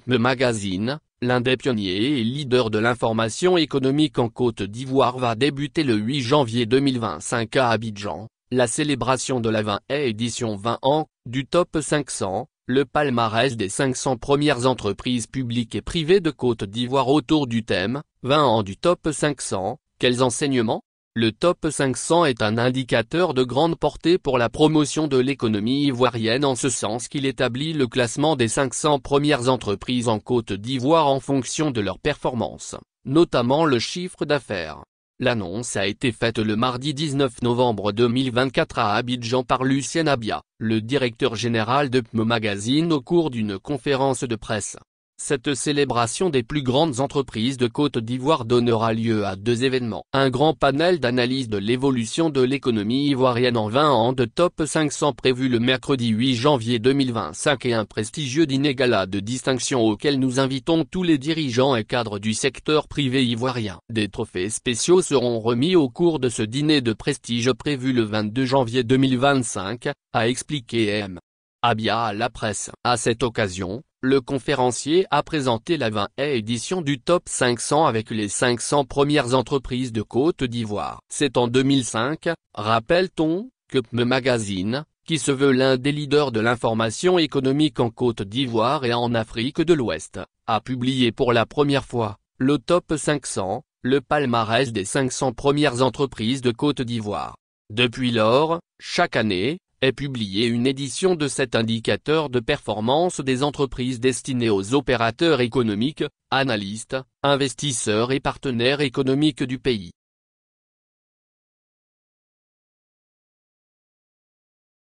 PME Magazine, l'un des pionniers et leaders de l'information économique en Côte d'Ivoire va débuter le 8 janvier 2025 à Abidjan, la célébration de la 20e édition 20 ans, du Top 500, le palmarès des 500 premières entreprises publiques et privées de Côte d'Ivoire autour du thème « 20 ans du Top 500, quels enseignements ?» Le Top 500 est un indicateur de grande portée pour la promotion de l'économie ivoirienne en ce sens qu'il établit le classement des 500 premières entreprises en Côte d'Ivoire en fonction de leur performance, notamment le chiffre d'affaires. L'annonce a été faite le mardi 19 novembre 2024 à Abidjan par Lucien Abia, le directeur général de PME Magazine au cours d'une conférence de presse. Cette célébration des plus grandes entreprises de Côte d'Ivoire donnera lieu à deux événements. Un grand panel d'analyse de l'évolution de l'économie ivoirienne en 20 ans de Top 500 prévu le mercredi 8 janvier 2025 et un prestigieux dîner gala de distinction auquel nous invitons tous les dirigeants et cadres du secteur privé ivoirien. Des trophées spéciaux seront remis au cours de ce dîner de prestige prévu le 22 janvier 2025, a expliqué M. Abia à la presse. À cette occasion, le conférencier a présenté la 20e édition du Top 500 avec les 500 premières entreprises de Côte d'Ivoire. C'est en 2005, rappelle-t-on, que PME Magazine, qui se veut l'un des leaders de l'information économique en Côte d'Ivoire et en Afrique de l'Ouest, a publié pour la première fois, le Top 500, le palmarès des 500 premières entreprises de Côte d'Ivoire. Depuis lors, chaque année, est publiée une édition de cet indicateur de performance des entreprises destiné aux opérateurs économiques, analystes, investisseurs et partenaires économiques du pays.